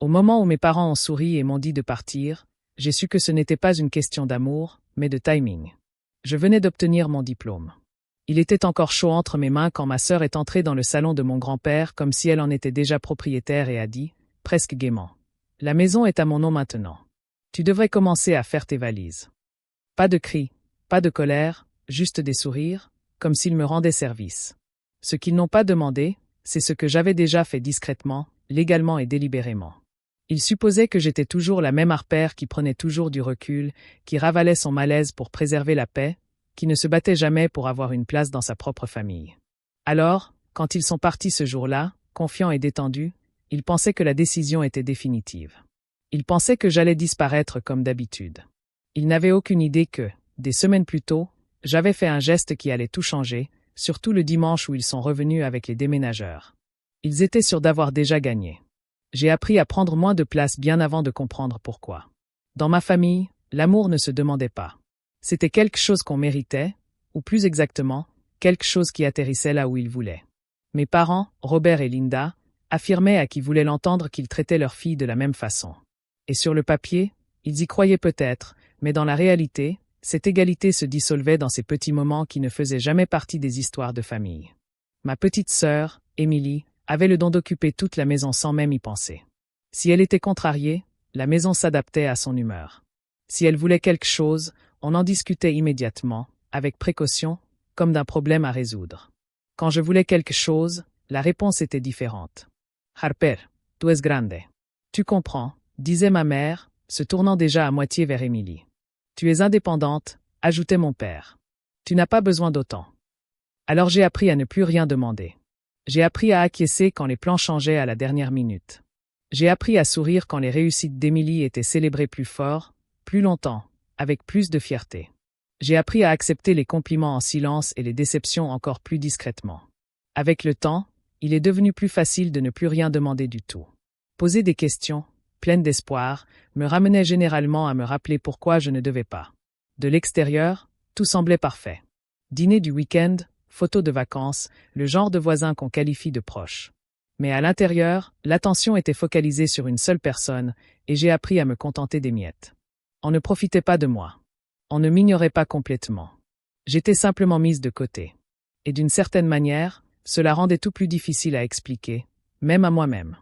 Au moment où mes parents ont souri et m'ont dit de partir, j'ai su que ce n'était pas une question d'amour, mais de timing. Je venais d'obtenir mon diplôme. Il était encore chaud entre mes mains quand ma sœur est entrée dans le salon de mon grand-père comme si elle en était déjà propriétaire et a dit, presque gaiement, « La maison est à mon nom maintenant. Tu devrais commencer à faire tes valises. » Pas de cris, pas de colère, juste des sourires, comme s'ils me rendaient service. Ce qu'ils n'ont pas demandé, c'est ce que j'avais déjà fait discrètement, légalement et délibérément. Ils supposaient que j'étais toujours la même Harper qui prenait toujours du recul, qui ravalait son malaise pour préserver la paix, qui ne se battait jamais pour avoir une place dans sa propre famille. Alors, quand ils sont partis ce jour-là, confiants et détendus, ils pensaient que la décision était définitive. Ils pensaient que j'allais disparaître comme d'habitude. Ils n'avaient aucune idée que, des semaines plus tôt, j'avais fait un geste qui allait tout changer, surtout le dimanche où ils sont revenus avec les déménageurs. Ils étaient sûrs d'avoir déjà gagné. J'ai appris à prendre moins de place bien avant de comprendre pourquoi. Dans ma famille, l'amour ne se demandait pas. C'était quelque chose qu'on méritait, ou plus exactement, quelque chose qui atterrissait là où il voulait. Mes parents, Robert et Linda, affirmaient à qui voulait l'entendre qu'ils traitaient leur fille de la même façon. Et sur le papier, ils y croyaient peut-être, mais dans la réalité, cette égalité se dissolvait dans ces petits moments qui ne faisaient jamais partie des histoires de famille. Ma petite sœur, Émilie, avait le don d'occuper toute la maison sans même y penser. Si elle était contrariée, la maison s'adaptait à son humeur. Si elle voulait quelque chose, on en discutait immédiatement, avec précaution, comme d'un problème à résoudre. Quand je voulais quelque chose, la réponse était différente. Harper, tu es grande. Tu comprends, disait ma mère, se tournant déjà à moitié vers Émilie. Tu es indépendante, ajoutait mon père. Tu n'as pas besoin d'autant. Alors j'ai appris à ne plus rien demander. J'ai appris à acquiescer quand les plans changeaient à la dernière minute. J'ai appris à sourire quand les réussites d'Émilie étaient célébrées plus fort, plus longtemps, avec plus de fierté. J'ai appris à accepter les compliments en silence et les déceptions encore plus discrètement. Avec le temps, il est devenu plus facile de ne plus rien demander du tout. Poser des questions, pleines d'espoir, me ramenait généralement à me rappeler pourquoi je ne devais pas. De l'extérieur, tout semblait parfait. Dîner du week-end, photos de vacances, le genre de voisin qu'on qualifie de proche. Mais à l'intérieur, l'attention était focalisée sur une seule personne, et j'ai appris à me contenter des miettes. On ne profitait pas de moi. On ne m'ignorait pas complètement. J'étais simplement mise de côté. Et d'une certaine manière, cela rendait tout plus difficile à expliquer, même à moi-même.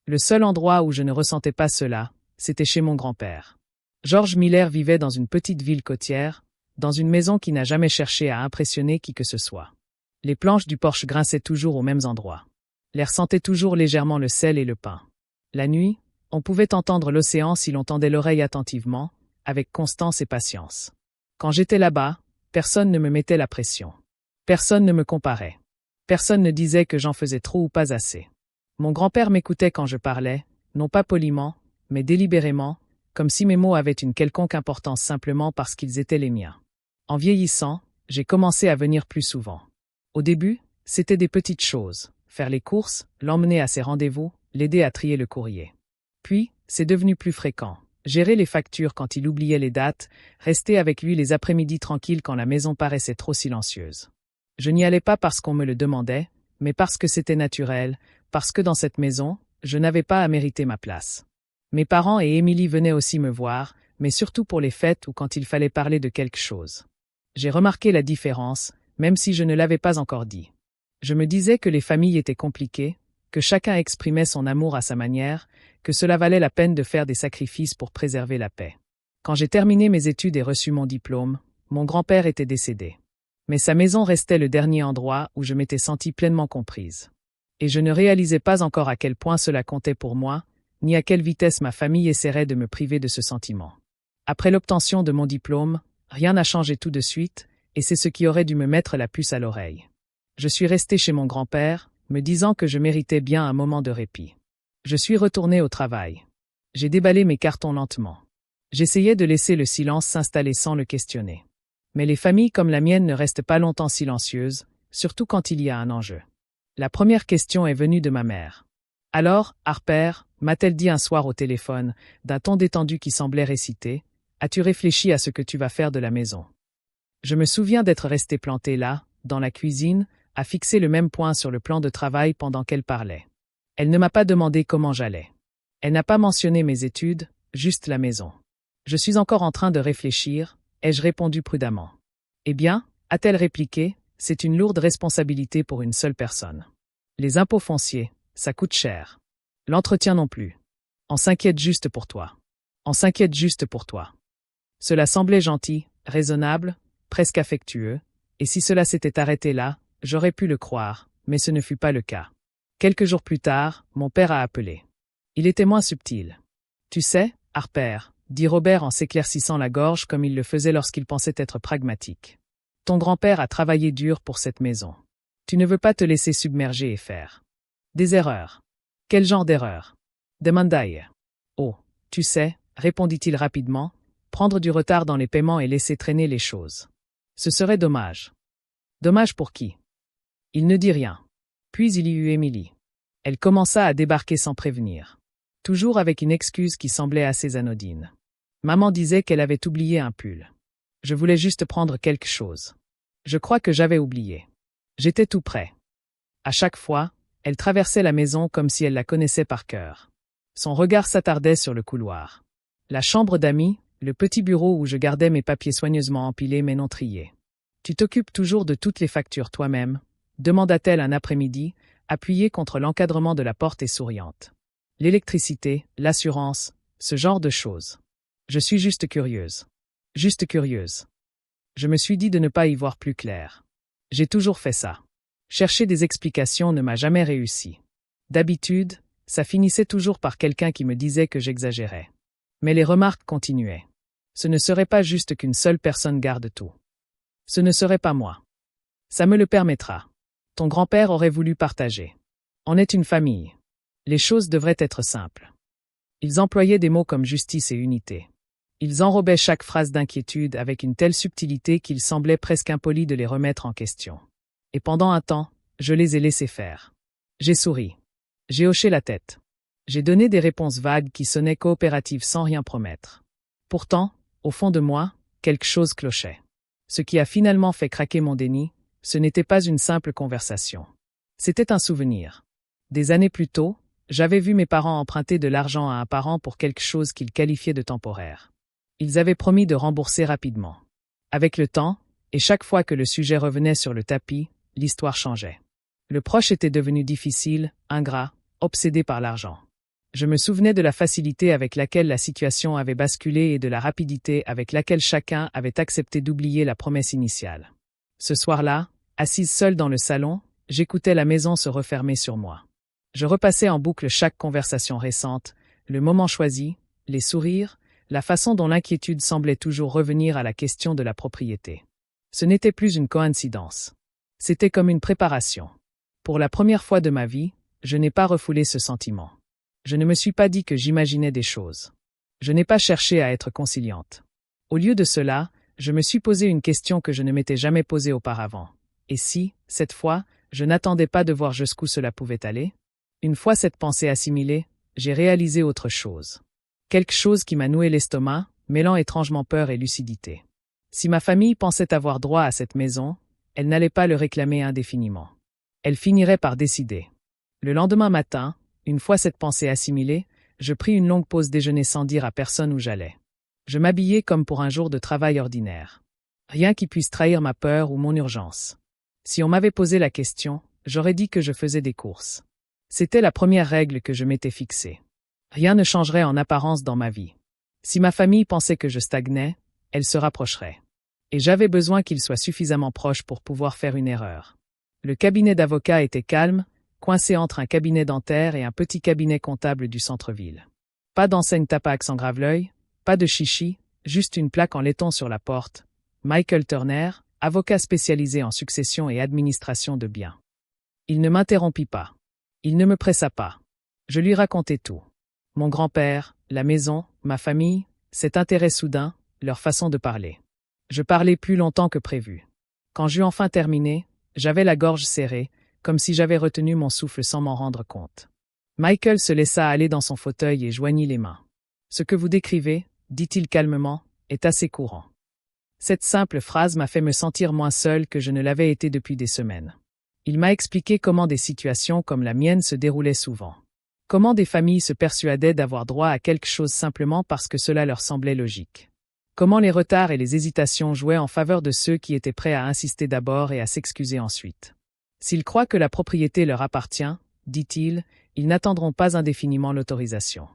Le seul endroit où je ne ressentais pas cela, c'était chez mon grand-père. George Miller vivait dans une petite ville côtière, dans une maison qui n'a jamais cherché à impressionner qui que ce soit. Les planches du porche grinçaient toujours aux mêmes endroits. L'air sentait toujours légèrement le sel et le pain. La nuit, on pouvait entendre l'océan si l'on tendait l'oreille attentivement, avec constance et patience. Quand j'étais là-bas, personne ne me mettait la pression. Personne ne me comparait. Personne ne disait que j'en faisais trop ou pas assez. Mon grand-père m'écoutait quand je parlais, non pas poliment, mais délibérément, comme si mes mots avaient une quelconque importance simplement parce qu'ils étaient les miens. En vieillissant, j'ai commencé à venir plus souvent. Au début, c'était des petites choses, faire les courses, l'emmener à ses rendez-vous, l'aider à trier le courrier. Puis, c'est devenu plus fréquent. Gérer les factures quand il oubliait les dates, rester avec lui les après-midi tranquilles quand la maison paraissait trop silencieuse. Je n'y allais pas parce qu'on me le demandait, mais parce que c'était naturel, parce que dans cette maison, je n'avais pas à mériter ma place. Mes parents et Émilie venaient aussi me voir, mais surtout pour les fêtes ou quand il fallait parler de quelque chose. J'ai remarqué la différence, même si je ne l'avais pas encore dit. Je me disais que les familles étaient compliquées, que chacun exprimait son amour à sa manière, que cela valait la peine de faire des sacrifices pour préserver la paix. Quand j'ai terminé mes études et reçu mon diplôme, mon grand-père était décédé. Mais sa maison restait le dernier endroit où je m'étais sentie pleinement comprise. Et je ne réalisais pas encore à quel point cela comptait pour moi, ni à quelle vitesse ma famille essaierait de me priver de ce sentiment. Après l'obtention de mon diplôme, rien n'a changé tout de suite, et c'est ce qui aurait dû me mettre la puce à l'oreille. Je suis restée chez mon grand-père, me disant que je méritais bien un moment de répit. Je suis retournée au travail. J'ai déballé mes cartons lentement. J'essayais de laisser le silence s'installer sans le questionner. Mais les familles comme la mienne ne restent pas longtemps silencieuses, surtout quand il y a un enjeu. La première question est venue de ma mère. « Alors, Harper, m'a-t-elle dit un soir au téléphone, d'un ton détendu qui semblait réciter, « As-tu réfléchi à ce que tu vas faire de la maison ?» Je me souviens d'être restée plantée là, dans la cuisine, à fixer le même point sur le plan de travail pendant qu'elle parlait. Elle ne m'a pas demandé comment j'allais. Elle n'a pas mentionné mes études, juste la maison. Je suis encore en train de réfléchir, ai-je répondu prudemment. Eh bien, a-t-elle répliqué, c'est une lourde responsabilité pour une seule personne. Les impôts fonciers, ça coûte cher. L'entretien non plus. On s'inquiète juste pour toi. On s'inquiète juste pour toi. Cela semblait gentil, raisonnable, presque affectueux, et si cela s'était arrêté là, j'aurais pu le croire, mais ce ne fut pas le cas. Quelques jours plus tard, mon père a appelé. Il était moins subtil. Tu sais, Harper, dit Robert en s'éclaircissant la gorge comme il le faisait lorsqu'il pensait être pragmatique. Ton grand-père a travaillé dur pour cette maison. Tu ne veux pas te laisser submerger et faire des erreurs. Quel genre d'erreurs? Demanda-t-il. Oh, tu sais, répondit-il rapidement, prendre du retard dans les paiements et laisser traîner les choses. Ce serait dommage. Dommage pour qui? Il ne dit rien. Puis il y eut Émilie. Elle commença à débarquer sans prévenir. Toujours avec une excuse qui semblait assez anodine. Maman disait qu'elle avait oublié un pull. Je voulais juste prendre quelque chose. Je crois que j'avais oublié. J'étais tout prêt. À chaque fois, elle traversait la maison comme si elle la connaissait par cœur. Son regard s'attardait sur le couloir. La chambre d'amis, le petit bureau où je gardais mes papiers soigneusement empilés mais non triés. Tu t'occupes toujours de toutes les factures toi-même? Demanda-t-elle un après-midi, appuyée contre l'encadrement de la porte et souriante. L'électricité, l'assurance, ce genre de choses. Je suis juste curieuse. Juste curieuse. Je me suis dit de ne pas y voir plus clair. J'ai toujours fait ça. Chercher des explications ne m'a jamais réussi. D'habitude, ça finissait toujours par quelqu'un qui me disait que j'exagérais. Mais les remarques continuaient. Ce ne serait pas juste qu'une seule personne garde tout. Ce ne serait pas moi. Ça me le permettra. Ton grand-père aurait voulu partager. On est une famille. Les choses devraient être simples. Ils employaient des mots comme justice et unité. Ils enrobaient chaque phrase d'inquiétude avec une telle subtilité qu'il semblait presque impoli de les remettre en question. Et pendant un temps, je les ai laissés faire. J'ai souri. J'ai hoché la tête. J'ai donné des réponses vagues qui sonnaient coopératives sans rien promettre. Pourtant, au fond de moi, quelque chose clochait. Ce qui a finalement fait craquer mon déni, ce n'était pas une simple conversation. C'était un souvenir. Des années plus tôt, j'avais vu mes parents emprunter de l'argent à un parent pour quelque chose qu'ils qualifiaient de temporaire. Ils avaient promis de rembourser rapidement. Avec le temps, et chaque fois que le sujet revenait sur le tapis, l'histoire changeait. Le proche était devenu difficile, ingrat, obsédé par l'argent. Je me souvenais de la facilité avec laquelle la situation avait basculé et de la rapidité avec laquelle chacun avait accepté d'oublier la promesse initiale. Ce soir-là, assise seule dans le salon, j'écoutais la maison se refermer sur moi. Je repassais en boucle chaque conversation récente, le moment choisi, les sourires, la façon dont l'inquiétude semblait toujours revenir à la question de la propriété. Ce n'était plus une coïncidence. C'était comme une préparation. Pour la première fois de ma vie, je n'ai pas refoulé ce sentiment. Je ne me suis pas dit que j'imaginais des choses. Je n'ai pas cherché à être conciliante. Au lieu de cela, je me suis posé une question que je ne m'étais jamais posée auparavant. Et si, cette fois, je n'attendais pas de voir jusqu'où cela pouvait aller? Une fois cette pensée assimilée, j'ai réalisé autre chose. Quelque chose qui m'a noué l'estomac, mêlant étrangement peur et lucidité. Si ma famille pensait avoir droit à cette maison, elle n'allait pas le réclamer indéfiniment. Elle finirait par décider. Le lendemain matin, une fois cette pensée assimilée, je pris une longue pause déjeuner sans dire à personne où j'allais. Je m'habillai comme pour un jour de travail ordinaire. Rien qui puisse trahir ma peur ou mon urgence. Si on m'avait posé la question, j'aurais dit que je faisais des courses. C'était la première règle que je m'étais fixée. Rien ne changerait en apparence dans ma vie. Si ma famille pensait que je stagnais, elle se rapprocherait. Et j'avais besoin qu'ils soient suffisamment proches pour pouvoir faire une erreur. Le cabinet d'avocat était calme, coincé entre un cabinet dentaire et un petit cabinet comptable du centre-ville. Pas d'enseigne Tapax en grave-l'œil, pas de chichi, juste une plaque en laiton sur la porte. Michael Turner, avocat spécialisé en succession et administration de biens. Il ne m'interrompit pas. Il ne me pressa pas. Je lui racontai tout. Mon grand-père, la maison, ma famille, cet intérêt soudain, leur façon de parler. Je parlais plus longtemps que prévu. Quand j'eus enfin terminé, j'avais la gorge serrée, comme si j'avais retenu mon souffle sans m'en rendre compte. Michael se laissa aller dans son fauteuil et joignit les mains. Ce que vous décrivez, dit-il calmement, est assez courant. Cette simple phrase m'a fait me sentir moins seul que je ne l'avais été depuis des semaines. Il m'a expliqué comment des situations comme la mienne se déroulaient souvent. Comment des familles se persuadaient d'avoir droit à quelque chose simplement parce que cela leur semblait logique. Comment les retards et les hésitations jouaient en faveur de ceux qui étaient prêts à insister d'abord et à s'excuser ensuite. S'ils croient que la propriété leur appartient, dit-il, ils n'attendront pas indéfiniment l'autorisation.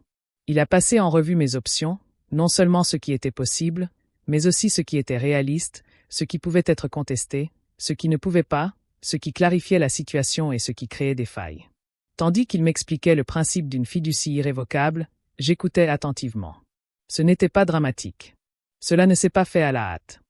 Il a passé en revue mes options, non seulement ce qui était possible, mais aussi ce qui était réaliste, ce qui pouvait être contesté, ce qui ne pouvait pas, ce qui clarifiait la situation et ce qui créait des failles. Tandis qu'il m'expliquait le principe d'une fiducie irrévocable, j'écoutais attentivement. Ce n'était pas dramatique. Cela ne s'est pas fait à la hâte.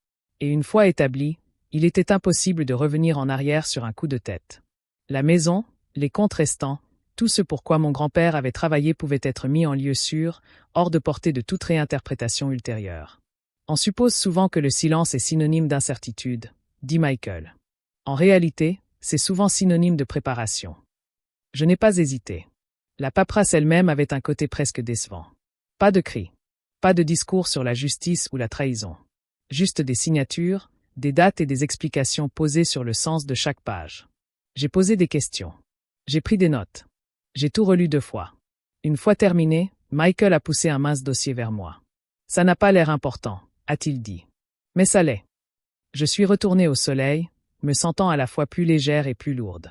Et une fois établi, il était impossible de revenir en arrière sur un coup de tête. La maison, les comptes restants, tout ce pour quoi mon grand-père avait travaillé pouvait être mis en lieu sûr, hors de portée de toute réinterprétation ultérieure. On suppose souvent que le silence est synonyme d'incertitude, dit Michael. En réalité, c'est souvent synonyme de préparation. Je n'ai pas hésité. La paperasse elle-même avait un côté presque décevant. Pas de cris. Pas de discours sur la justice ou la trahison. Juste des signatures, des dates et des explications posées sur le sens de chaque page. J'ai posé des questions. J'ai pris des notes. J'ai tout relu 2 fois. Une fois terminé, Michael a poussé un mince dossier vers moi. Ça n'a pas l'air important, a-t-il dit. Mais ça l'est. Je suis retournée au soleil, me sentant à la fois plus légère et plus lourde.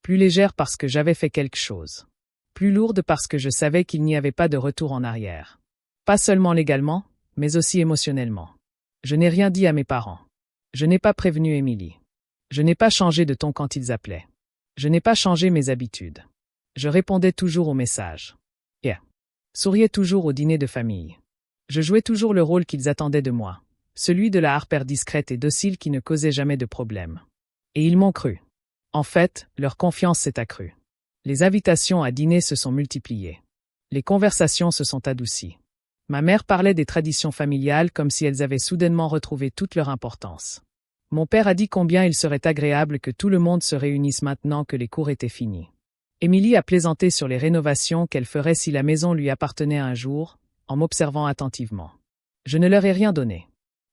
Plus légère parce que j'avais fait quelque chose. Plus lourde parce que je savais qu'il n'y avait pas de retour en arrière. Pas seulement légalement, mais aussi émotionnellement. Je n'ai rien dit à mes parents. Je n'ai pas prévenu Émilie. Je n'ai pas changé de ton quand ils appelaient. Je n'ai pas changé mes habitudes. Je répondais toujours aux messages. Souriais toujours au dîner de famille. Je jouais toujours le rôle qu'ils attendaient de moi, celui de la harpère discrète et docile qui ne causait jamais de problème. Et ils m'ont cru. En fait, leur confiance s'est accrue. Les invitations à dîner se sont multipliées. Les conversations se sont adoucies. Ma mère parlait des traditions familiales comme si elles avaient soudainement retrouvé toute leur importance. Mon père a dit combien il serait agréable que tout le monde se réunisse maintenant que les cours étaient finis. Émilie a plaisanté sur les rénovations qu'elle ferait si la maison lui appartenait un jour, en m'observant attentivement. Je ne leur ai rien donné.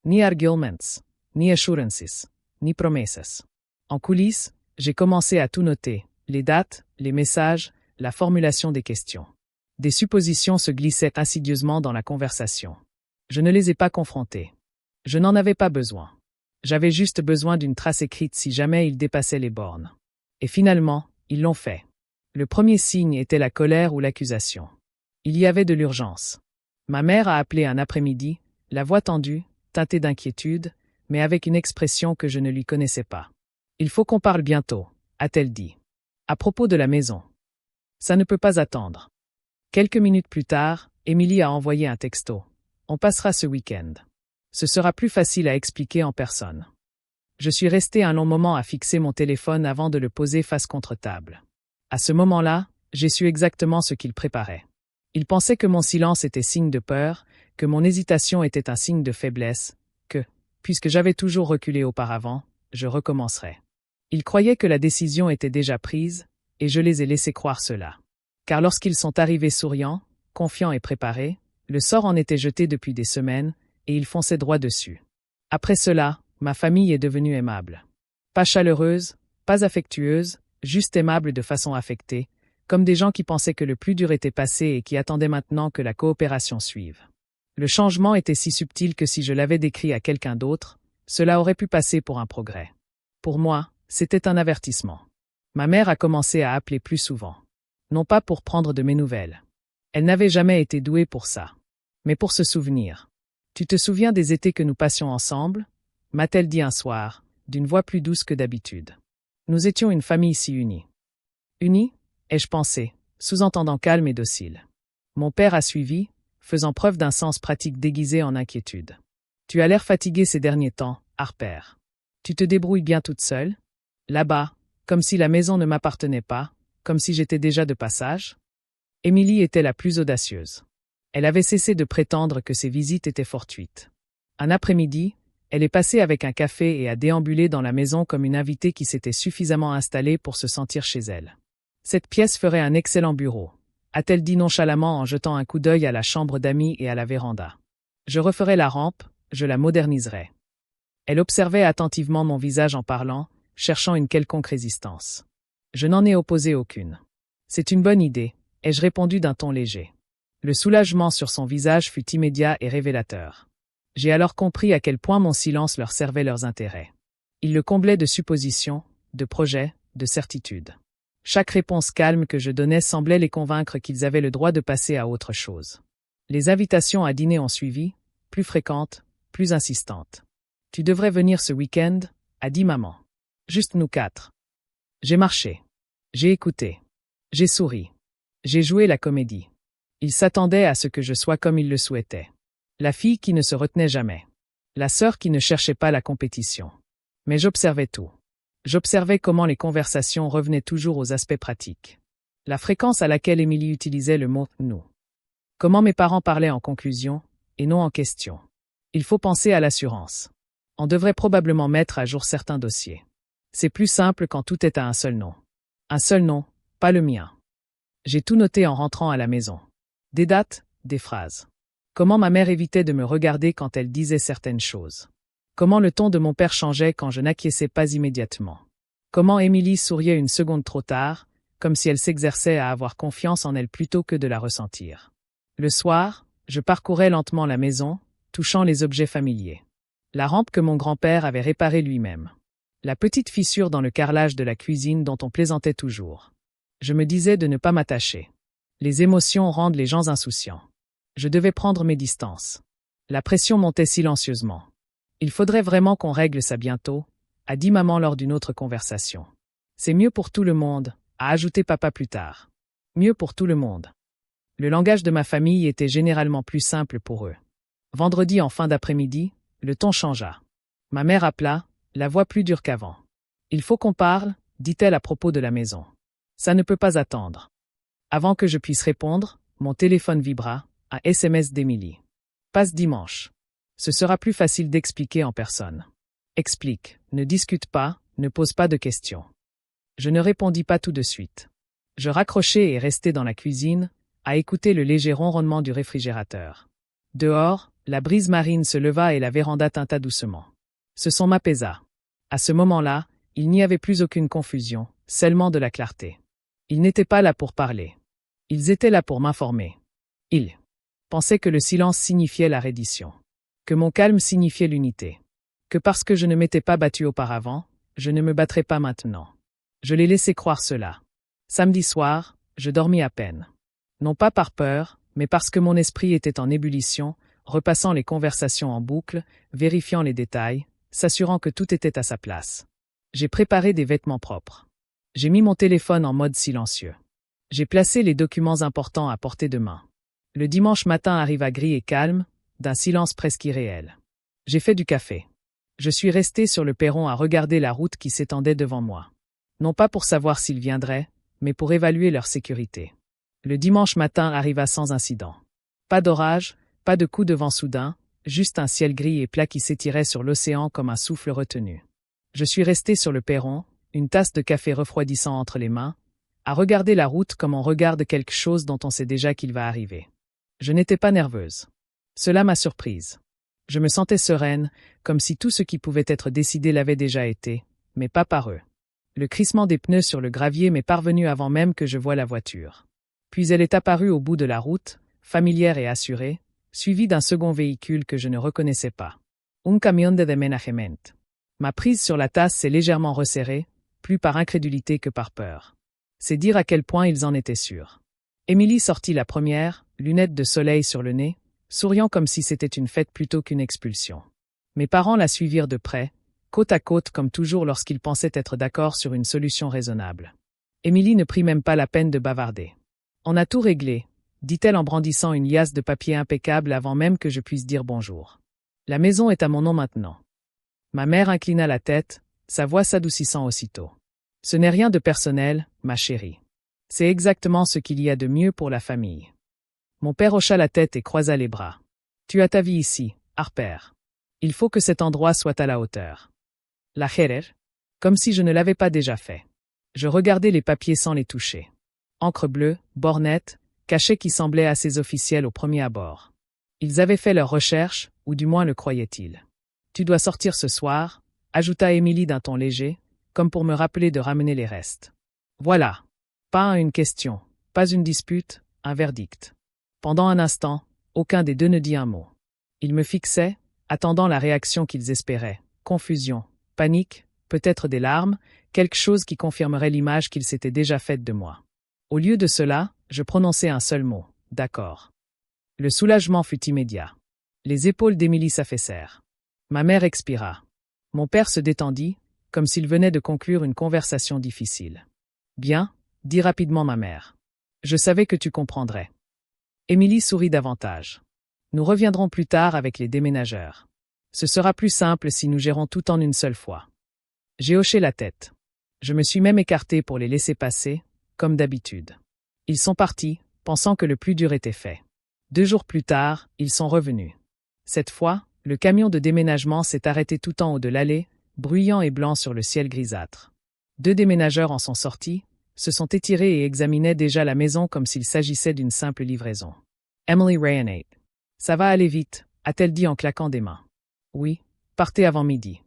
Ni arguments, ni assurances, ni promesas. En coulisses, j'ai commencé à tout noter, les dates, les messages, la formulation des questions. Des suppositions se glissaient insidieusement dans la conversation. Je ne les ai pas confrontées. Je n'en avais pas besoin. J'avais juste besoin d'une trace écrite si jamais ils dépassaient les bornes. Et finalement, ils l'ont fait. Le premier signe était la colère ou l'accusation. Il y avait de l'urgence. Ma mère a appelé un après-midi, la voix tendue, teintée d'inquiétude, mais avec une expression que je ne lui connaissais pas. « Il faut qu'on parle bientôt », a-t-elle dit. À propos de la maison. Ça ne peut pas attendre. Quelques minutes plus tard, Émilie a envoyé un texto. On passera ce week-end. Ce sera plus facile à expliquer en personne. Je suis resté un long moment à fixer mon téléphone avant de le poser face contre table. À ce moment-là, j'ai su exactement ce qu'il préparait. Il pensait que mon silence était signe de peur, que mon hésitation était un signe de faiblesse, que, puisque j'avais toujours reculé auparavant, je recommencerais. Ils croyaient que la décision était déjà prise, et je les ai laissés croire cela. Car lorsqu'ils sont arrivés souriants, confiants et préparés, le sort en était jeté depuis des semaines, et ils fonçaient droit dessus. Après cela, ma famille est devenue aimable. Pas chaleureuse, pas affectueuse, juste aimable de façon affectée, comme des gens qui pensaient que le plus dur était passé et qui attendaient maintenant que la coopération suive. Le changement était si subtil que si je l'avais décrit à quelqu'un d'autre, cela aurait pu passer pour un progrès. Pour moi, c'était un avertissement. Ma mère a commencé à appeler plus souvent. Non pas pour prendre de mes nouvelles. Elle n'avait jamais été douée pour ça. Mais pour se souvenir. « Tu te souviens des étés que nous passions ensemble ?» m'a-t-elle dit un soir, d'une voix plus douce que d'habitude. Nous étions une famille si unie. Unie, ai-je pensé, sous-entendant calme et docile. Mon père a suivi, faisant preuve d'un sens pratique déguisé en inquiétude. Tu as l'air fatiguée ces derniers temps, Harper. Tu te débrouilles bien toute seule? Là-bas, comme si la maison ne m'appartenait pas, comme si j'étais déjà de passage? Émilie était la plus audacieuse. Elle avait cessé de prétendre que ses visites étaient fortuites. Un après-midi, elle est passée avec un café et a déambulé dans la maison comme une invitée qui s'était suffisamment installée pour se sentir chez elle. Cette pièce ferait un excellent bureau, a-t-elle dit nonchalamment en jetant un coup d'œil à la chambre d'amis et à la véranda. Je referai la rampe, je la moderniserai. Elle observait attentivement mon visage en parlant, cherchant une quelconque résistance. Je n'en ai opposé aucune. C'est une bonne idée, ai-je répondu d'un ton léger. Le soulagement sur son visage fut immédiat et révélateur. J'ai alors compris à quel point mon silence leur servait leurs intérêts. Il le comblait de suppositions, de projets, de certitudes. Chaque réponse calme que je donnais semblait les convaincre qu'ils avaient le droit de passer à autre chose. Les invitations à dîner ont suivi, plus fréquentes, plus insistantes. « Tu devrais venir ce week-end » a dit maman. Juste nous 4. J'ai marché. J'ai écouté. J'ai souri. J'ai joué la comédie. Ils s'attendaient à ce que je sois comme ils le souhaitaient. La fille qui ne se retenait jamais. La sœur qui ne cherchait pas la compétition. Mais j'observais tout. J'observais comment les conversations revenaient toujours aux aspects pratiques. La fréquence à laquelle Émilie utilisait le mot « nous ». Comment mes parents parlaient en conclusion, et non en question. Il faut penser à l'assurance. On devrait probablement mettre à jour certains dossiers. C'est plus simple quand tout est à un seul nom. Un seul nom, pas le mien. J'ai tout noté en rentrant à la maison. Des dates, des phrases. Comment ma mère évitait de me regarder quand elle disait certaines choses. Comment le ton de mon père changeait quand je n'acquiesçais pas immédiatement. Comment Émilie souriait une seconde trop tard, comme si elle s'exerçait à avoir confiance en elle plutôt que de la ressentir. Le soir, je parcourais lentement la maison, touchant les objets familiers. La rampe que mon grand-père avait réparée lui-même. La petite fissure dans le carrelage de la cuisine dont on plaisantait toujours. Je me disais de ne pas m'attacher. Les émotions rendent les gens insouciants. Je devais prendre mes distances. La pression montait silencieusement. Il faudrait vraiment qu'on règle ça bientôt, a dit maman lors d'une autre conversation. C'est mieux pour tout le monde, a ajouté papa plus tard. Mieux pour tout le monde. Le langage de ma famille était généralement plus simple pour eux. Vendredi en fin d'après-midi, le ton changea. Ma mère appela, la voix plus dure qu'avant. Il faut qu'on parle, dit-elle à propos de la maison. Ça ne peut pas attendre. Avant que je puisse répondre, mon téléphone vibra, un SMS d'Émilie. Passe dimanche. Ce sera plus facile d'expliquer en personne. Explique, ne discute pas, ne pose pas de questions. Je ne répondis pas tout de suite. Je raccrochai et restai dans la cuisine, à écouter le léger ronronnement du réfrigérateur. Dehors, la brise marine se leva et la véranda tinta doucement. Ce son m'apaisa. À ce moment-là, il n'y avait plus aucune confusion, seulement de la clarté. Ils n'étaient pas là pour parler. Ils étaient là pour m'informer. Ils pensaient que le silence signifiait la reddition. Que mon calme signifiait l'unité. Que parce que je ne m'étais pas battu auparavant, je ne me battrais pas maintenant. Je les laissais croire cela. Samedi soir, je dormis à peine. Non pas par peur, mais parce que mon esprit était en ébullition, repassant les conversations en boucle, vérifiant les détails, s'assurant que tout était à sa place. J'ai préparé des vêtements propres. J'ai mis mon téléphone en mode silencieux. J'ai placé les documents importants à portée de main. Le dimanche matin arriva gris et calme, d'un silence presque irréel. J'ai fait du café. Je suis resté sur le perron à regarder la route qui s'étendait devant moi. Non pas pour savoir s'ils viendraient, mais pour évaluer leur sécurité. Le dimanche matin arriva sans incident. Pas d'orage, pas de coup de vent soudain, juste un ciel gris et plat qui s'étirait sur l'océan comme un souffle retenu. Je suis resté sur le perron, une tasse de café refroidissant entre les mains, à regarder la route comme on regarde quelque chose dont on sait déjà qu'il va arriver. Je n'étais pas nerveuse. Cela m'a surprise. Je me sentais sereine, comme si tout ce qui pouvait être décidé l'avait déjà été, mais pas par eux. Le crissement des pneus sur le gravier m'est parvenu avant même que je voie la voiture. Puis elle est apparue au bout de la route, familière et assurée, suivie d'un second véhicule que je ne reconnaissais pas. Un camión de déménagement. Ma prise sur la tasse s'est légèrement resserrée, plus par incrédulité que par peur. C'est dire à quel point ils en étaient sûrs. Émilie sortit la première, lunettes de soleil sur le nez, souriant comme si c'était une fête plutôt qu'une expulsion. Mes parents la suivirent de près, côte à côte comme toujours lorsqu'ils pensaient être d'accord sur une solution raisonnable. Émilie ne prit même pas la peine de bavarder. « On a tout réglé », dit-elle en brandissant une liasse de papier impeccable avant même que je puisse dire bonjour. « La maison est à mon nom maintenant. » Ma mère inclina la tête, sa voix s'adoucissant aussitôt. « Ce n'est rien de personnel, ma chérie. C'est exactement ce qu'il y a de mieux pour la famille. » Mon père hocha la tête et croisa les bras. « Tu as ta vie ici, Harper. Il faut que cet endroit soit à la hauteur. » La Jerez, comme si je ne l'avais pas déjà fait. Je regardais les papiers sans les toucher. Encre bleue, bornette, cachet qui semblait assez officiel au premier abord. Ils avaient fait leurs recherches, ou du moins le croyaient-ils. « Tu dois sortir ce soir », ajouta Émilie d'un ton léger, comme pour me rappeler de ramener les restes. « Voilà. Pas une question, Pas une dispute, un verdict. Pendant un instant, aucun des deux ne dit un mot. Ils me fixaient, attendant la réaction qu'ils espéraient. Confusion, panique, peut-être des larmes, quelque chose qui confirmerait l'image qu'ils s'étaient déjà faite de moi. Au lieu de cela, je prononçai un seul mot, d'accord. Le soulagement fut immédiat. Les épaules d'Émilie s'affaissèrent. Ma mère expira. Mon père se détendit, comme s'il venait de conclure une conversation difficile. Bien, dit rapidement ma mère. Je savais que tu comprendrais. Émilie sourit davantage. Nous reviendrons plus tard avec les déménageurs. Ce sera plus simple si nous gérons tout en une seule fois. J'ai hoché la tête. Je me suis même écarté pour les laisser passer, comme d'habitude. Ils sont partis, pensant que le plus dur était fait. 2 jours plus tard, ils sont revenus. Cette fois, le camion de déménagement s'est arrêté tout en haut de l'allée, bruyant et blanc sur le ciel grisâtre. 2 déménageurs en sont sortis, se sont étirés et examinaient déjà la maison comme s'il s'agissait d'une simple livraison. Emily Rayonate. Ça va aller vite, a-t-elle dit en claquant des mains. Oui, partez avant midi.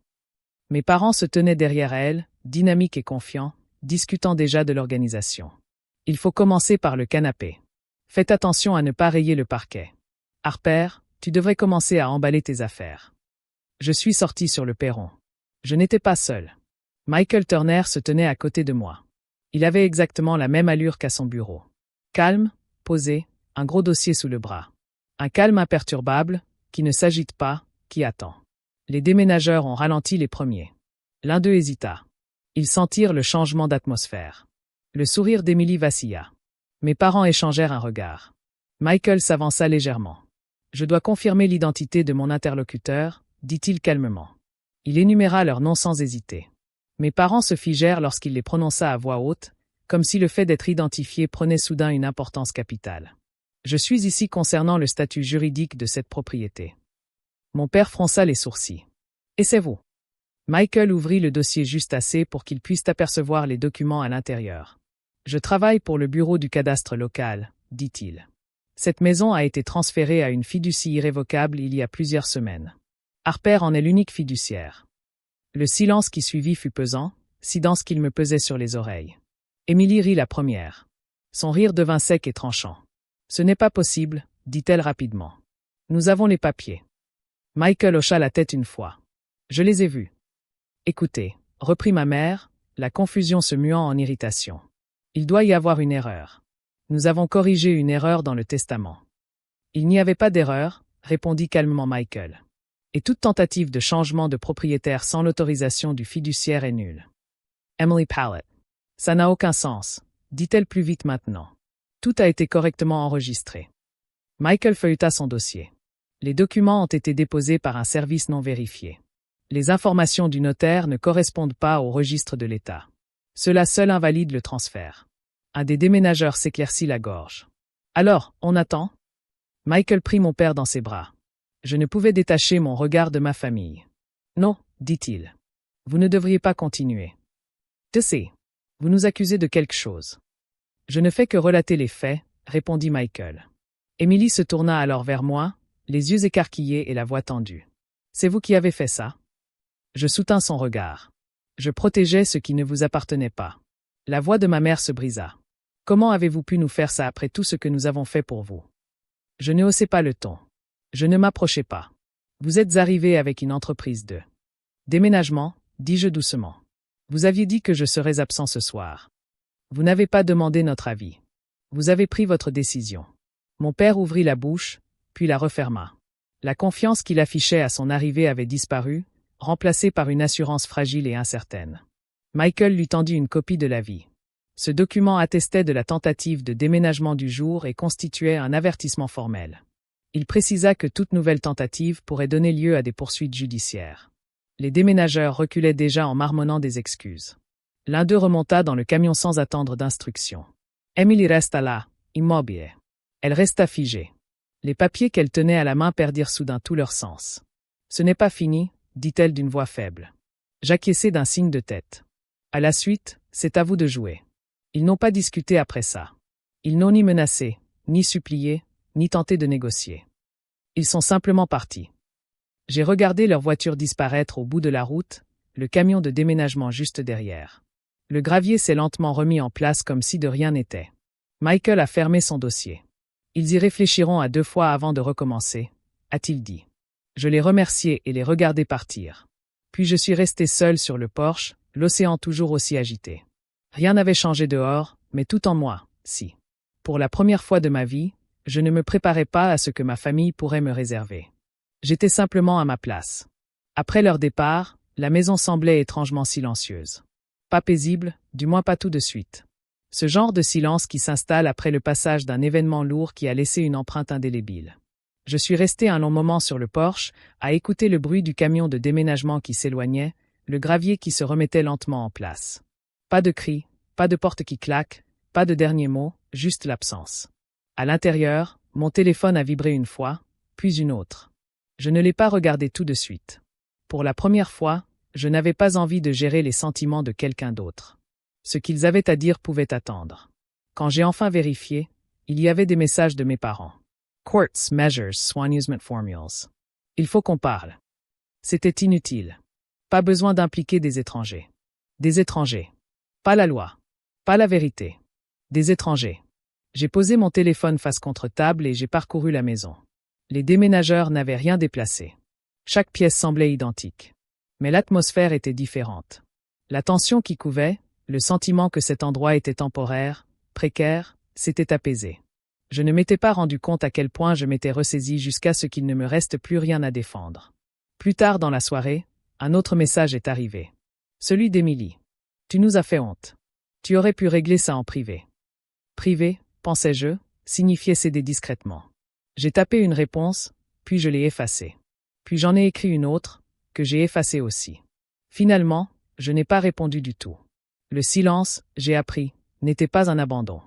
Mes parents se tenaient derrière elle, dynamiques et confiants, discutant déjà de l'organisation. Il faut commencer par le canapé. Faites attention à ne pas rayer le parquet. Harper, tu devrais commencer à emballer tes affaires. Je suis sorti sur le perron. Je n'étais pas seul. Michael Turner se tenait à côté de moi. Il avait exactement la même allure qu'à son bureau. Calme, posé, un gros dossier sous le bras. Un calme imperturbable, qui ne s'agite pas, qui attend. Les déménageurs ont ralenti les premiers. L'un d'eux hésita. Ils sentirent le changement d'atmosphère. Le sourire d'Émilie vacilla. Mes parents échangèrent un regard. Michael s'avança légèrement. Je dois confirmer l'identité de mon interlocuteur, dit-il calmement. Il énuméra leurs noms sans hésiter. Mes parents se figèrent lorsqu'il les prononça à voix haute, comme si le fait d'être identifié prenait soudain une importance capitale. Je suis ici concernant le statut juridique de cette propriété. Mon père fronça les sourcils. Et c'est vous. Michael ouvrit le dossier juste assez pour qu'il puisse apercevoir les documents à l'intérieur. Je travaille pour le bureau du cadastre local, dit-il. Cette maison a été transférée à une fiducie irrévocable il y a plusieurs semaines. Harper en est l'unique fiduciaire. Le silence qui suivit fut pesant, si dense qu'il me pesait sur les oreilles. Émilie rit la première. Son rire devint sec et tranchant. Ce n'est pas possible, dit-elle rapidement. Nous avons les papiers. Michael hocha la tête une fois. Je les ai vus. Écoutez, reprit ma mère, la confusion se muant en irritation. Il doit y avoir une erreur. Nous avons corrigé une erreur dans le testament. Il n'y avait pas d'erreur, répondit calmement Michael. Et toute tentative de changement de propriétaire sans l'autorisation du fiduciaire est nulle. Emily Pallet. Ça n'a aucun sens, dit-elle plus vite maintenant. Tout a été correctement enregistré. Michael feuilleta son dossier. Les documents ont été déposés par un service non vérifié. Les informations du notaire ne correspondent pas au registre de l'État. Cela seul invalide le transfert. Un des déménageurs s'éclaircit la gorge. Alors, on attend ? Michael prit mon père dans ses bras. Je ne pouvais détacher mon regard de ma famille. Non, dit-il. Vous ne devriez pas continuer. Je sais. Vous nous accusez de quelque chose. Je ne fais que relater les faits, répondit Michael. Émilie se tourna alors vers moi, les yeux écarquillés et la voix tendue. C'est vous qui avez fait ça ? Je soutins son regard. Je protégeais ce qui ne vous appartenait pas. La voix de ma mère se brisa. Comment avez-vous pu nous faire ça après tout ce que nous avons fait pour vous ? Je ne haussai pas le ton. Je ne m'approchai pas. Vous êtes arrivé avec une entreprise de déménagement, dis-je doucement. Vous aviez dit que je serais absent ce soir. Vous n'avez pas demandé notre avis. Vous avez pris votre décision. Mon père ouvrit la bouche, puis la referma. La confiance qu'il affichait à son arrivée avait disparu, remplacée par une assurance fragile et incertaine. Michael lui tendit une copie de l'avis. Ce document attestait de la tentative de déménagement du jour et constituait un avertissement formel. Il précisa que toute nouvelle tentative pourrait donner lieu à des poursuites judiciaires. Les déménageurs reculaient déjà en marmonnant des excuses. L'un d'eux remonta dans le camion sans attendre d'instructions. Emily resta là, immobile. Elle resta figée. Les papiers qu'elle tenait à la main perdirent soudain tout leur sens. « Ce n'est pas fini », dit-elle d'une voix faible. J'acquiesçai d'un signe de tête. À la suite, c'est à vous de jouer. Ils n'ont pas discuté après ça. Ils n'ont ni menacé, ni supplié, ni tenté de négocier. Ils sont simplement partis. J'ai regardé leur voiture disparaître au bout de la route, le camion de déménagement juste derrière. Le gravier s'est lentement remis en place comme si de rien n'était. Michael a fermé son dossier. Ils y réfléchiront à 2 fois avant de recommencer, a-t-il dit. Je les remerciai et les regardai partir. Puis je suis resté seul sur le porche, l'océan toujours aussi agité. Rien n'avait changé dehors, mais tout en moi, si. Pour la première fois de ma vie, je ne me préparais pas à ce que ma famille pourrait me réserver. J'étais simplement à ma place. Après leur départ, la maison semblait étrangement silencieuse. Pas paisible, du moins pas tout de suite. Ce genre de silence qui s'installe après le passage d'un événement lourd qui a laissé une empreinte indélébile. Je suis resté un long moment sur le porche, à écouter le bruit du camion de déménagement qui s'éloignait, le gravier qui se remettait lentement en place. Pas de cris, pas de porte qui claque, pas de dernier mot, juste l'absence. À l'intérieur, mon téléphone a vibré une fois, puis une autre. Je ne l'ai pas regardé tout de suite. Pour la première fois, je n'avais pas envie de gérer les sentiments de quelqu'un d'autre. Ce qu'ils avaient à dire pouvait attendre. Quand j'ai enfin vérifié, il y avait des messages de mes parents. Courts measures soigneusement formules. Il faut qu'on parle. C'était inutile. Pas besoin d'impliquer des étrangers. Des étrangers. Pas la loi. Pas la vérité. Des étrangers. J'ai posé mon téléphone face contre table et j'ai parcouru la maison. Les déménageurs n'avaient rien déplacé. Chaque pièce semblait identique. Mais l'atmosphère était différente. La tension qui couvait, le sentiment que cet endroit était temporaire, précaire, s'était apaisé. Je ne m'étais pas rendu compte à quel point je m'étais ressaisi jusqu'à ce qu'il ne me reste plus rien à défendre. Plus tard dans la soirée, un autre message est arrivé. Celui d'Émilie. Tu nous as fait honte. Tu aurais pu régler ça en privé. Privé, pensais-je, signifiait céder discrètement. J'ai tapé une réponse, puis je l'ai effacée. Puis j'en ai écrit une autre, que j'ai effacée aussi. Finalement, je n'ai pas répondu du tout. Le silence, j'ai appris, n'était pas un abandon.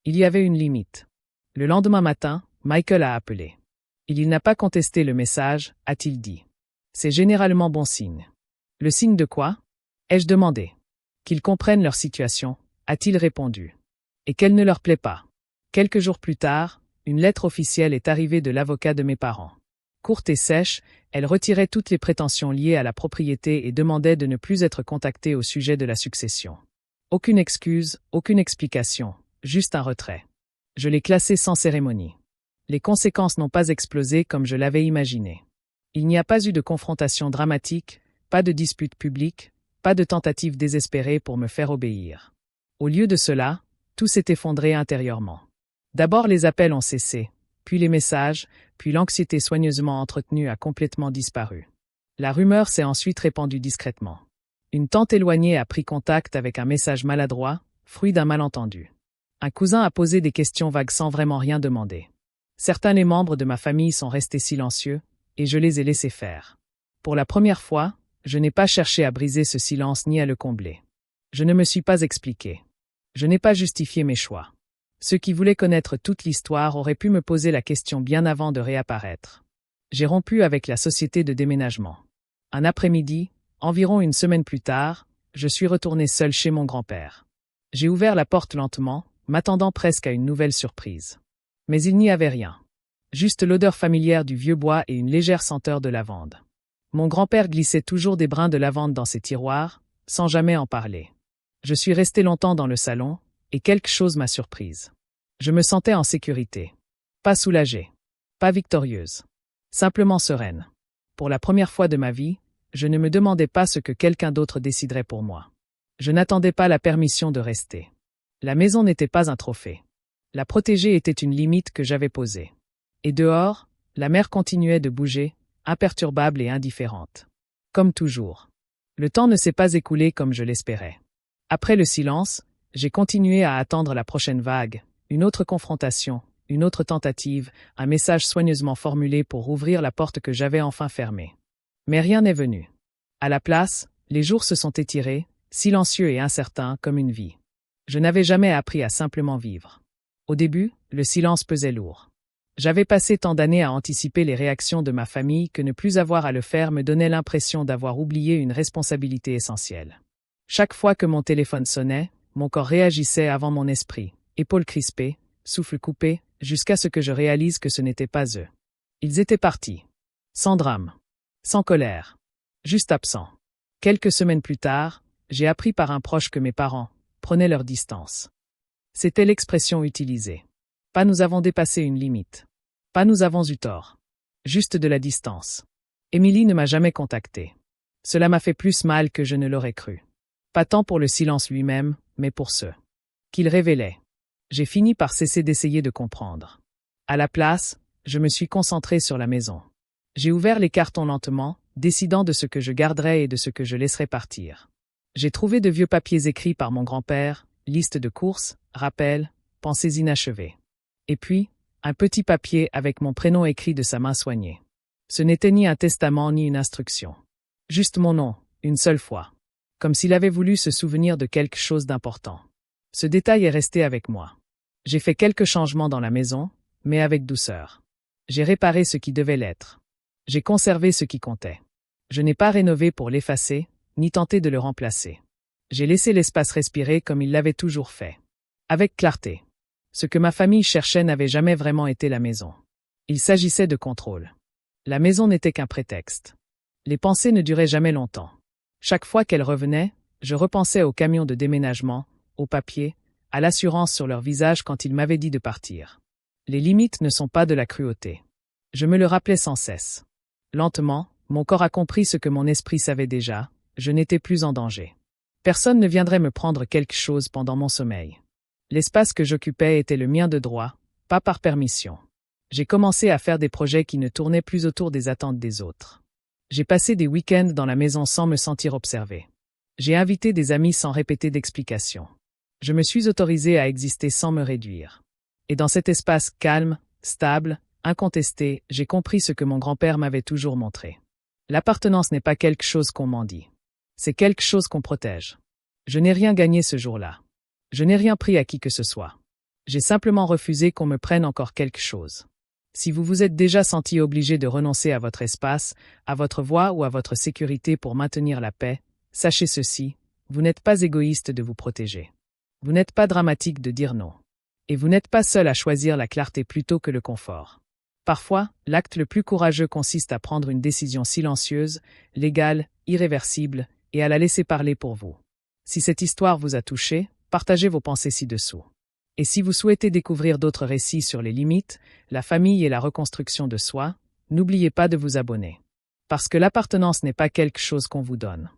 Il y avait une limite. Le lendemain matin, Michael a appelé. Il n'a pas contesté le message, a-t-il dit. C'est généralement bon signe. Le signe de quoi? Ai-je demandé. Qu'ils comprennent leur situation, a-t-il répondu. Et qu'elle ne leur plaît pas. Quelques jours plus tard, une lettre officielle est arrivée de l'avocat de mes parents. Courte et sèche, elle retirait toutes les prétentions liées à la propriété et demandait de ne plus être contacté au sujet de la succession. Aucune excuse, aucune explication, juste un retrait. Je l'ai classé sans cérémonie. Les conséquences n'ont pas explosé comme je l'avais imaginé. Il n'y a pas eu de confrontation dramatique, pas de dispute publique, pas de tentative désespérée pour me faire obéir. Au lieu de cela, tout s'est effondré intérieurement. D'abord les appels ont cessé, puis les messages, puis l'anxiété soigneusement entretenue a complètement disparu. La rumeur s'est ensuite répandue discrètement. Une tante éloignée a pris contact avec un message maladroit, fruit d'un malentendu. Un cousin a posé des questions vagues sans vraiment rien demander. Certains des membres de ma famille sont restés silencieux, et je les ai laissés faire. Pour la première fois, je n'ai pas cherché à briser ce silence ni à le combler. Je ne me suis pas expliqué. Je n'ai pas justifié mes choix. Ceux qui voulaient connaître toute l'histoire auraient pu me poser la question bien avant de réapparaître. J'ai rompu avec la société de déménagement. Un après-midi, environ une semaine plus tard, je suis retourné seul chez mon grand-père. J'ai ouvert la porte lentement, m'attendant presque à une nouvelle surprise. Mais il n'y avait rien. Juste l'odeur familière du vieux bois et une légère senteur de lavande. Mon grand-père glissait toujours des brins de lavande dans ses tiroirs, sans jamais en parler. Je suis resté longtemps dans le salon, et quelque chose m'a surprise. Je me sentais en sécurité. Pas soulagée. Pas victorieuse. Simplement sereine. Pour la première fois de ma vie, je ne me demandais pas ce que quelqu'un d'autre déciderait pour moi. Je n'attendais pas la permission de rester. La maison n'était pas un trophée. La protéger était une limite que j'avais posée. Et dehors, la mer continuait de bouger, imperturbable et indifférente. Comme toujours. Le temps ne s'est pas écoulé comme je l'espérais. Après le silence, j'ai continué à attendre la prochaine vague, une autre confrontation, une autre tentative, un message soigneusement formulé pour ouvrir la porte que j'avais enfin fermée. Mais rien n'est venu. À la place, les jours se sont étirés, silencieux et incertains comme une vie. Je n'avais jamais appris à simplement vivre. Au début, le silence pesait lourd. J'avais passé tant d'années à anticiper les réactions de ma famille que ne plus avoir à le faire me donnait l'impression d'avoir oublié une responsabilité essentielle. Chaque fois que mon téléphone sonnait, mon corps réagissait avant mon esprit, épaules crispées, souffle coupé, jusqu'à ce que je réalise que ce n'était pas eux. Ils étaient partis. Sans drame. Sans colère. Juste absents. Quelques semaines plus tard, j'ai appris par un proche que mes parents prenaient leur distance. C'était l'expression utilisée. Pas nous avons dépassé une limite. Pas nous avons eu tort. Juste de la distance. Émilie ne m'a jamais contacté. Cela m'a fait plus mal que je ne l'aurais cru. Pas tant pour le silence lui-même, mais pour ce qu'il révélait. J'ai fini par cesser d'essayer de comprendre. À la place, je me suis concentré sur la maison. J'ai ouvert les cartons lentement, décidant de ce que je garderais et de ce que je laisserais partir. J'ai trouvé de vieux papiers écrits par mon grand-père, liste de courses, rappels, pensées inachevées. Et puis, un petit papier avec mon prénom écrit de sa main soignée. Ce n'était ni un testament ni une instruction. Juste mon nom, une seule fois. Comme s'il avait voulu se souvenir de quelque chose d'important. Ce détail est resté avec moi. J'ai fait quelques changements dans la maison, mais avec douceur. J'ai réparé ce qui devait l'être. J'ai conservé ce qui comptait. Je n'ai pas rénové pour l'effacer, ni tenté de le remplacer. J'ai laissé l'espace respirer comme il l'avait toujours fait. Avec clarté. Ce que ma famille cherchait n'avait jamais vraiment été la maison. Il s'agissait de contrôle. La maison n'était qu'un prétexte. Les pensées ne duraient jamais longtemps. Chaque fois qu'elles revenaient, je repensais au camion de déménagement, au papier, à l'assurance sur leur visage quand ils m'avaient dit de partir. Les limites ne sont pas de la cruauté. Je me le rappelais sans cesse. Lentement, mon corps a compris ce que mon esprit savait déjà, je n'étais plus en danger. Personne ne viendrait me prendre quelque chose pendant mon sommeil. L'espace que j'occupais était le mien de droit, pas par permission. J'ai commencé à faire des projets qui ne tournaient plus autour des attentes des autres. J'ai passé des week-ends dans la maison sans me sentir observé. J'ai invité des amis sans répéter d'explications. Je me suis autorisé à exister sans me réduire. Et dans cet espace calme, stable, incontesté, j'ai compris ce que mon grand-père m'avait toujours montré. L'appartenance n'est pas quelque chose qu'on mendie. C'est quelque chose qu'on protège. Je n'ai rien gagné ce jour-là. Je n'ai rien pris à qui que ce soit. J'ai simplement refusé qu'on me prenne encore quelque chose. Si vous vous êtes déjà senti obligé de renoncer à votre espace, à votre voix ou à votre sécurité pour maintenir la paix, sachez ceci, vous n'êtes pas égoïste de vous protéger. Vous n'êtes pas dramatique de dire non. Et vous n'êtes pas seul à choisir la clarté plutôt que le confort. Parfois, l'acte le plus courageux consiste à prendre une décision silencieuse, légale, irréversible, et à la laisser parler pour vous. Si cette histoire vous a touché, partagez vos pensées ci-dessous. Et si vous souhaitez découvrir d'autres récits sur les limites, la famille et la reconstruction de soi, n'oubliez pas de vous abonner. Parce que l'appartenance n'est pas quelque chose qu'on vous donne.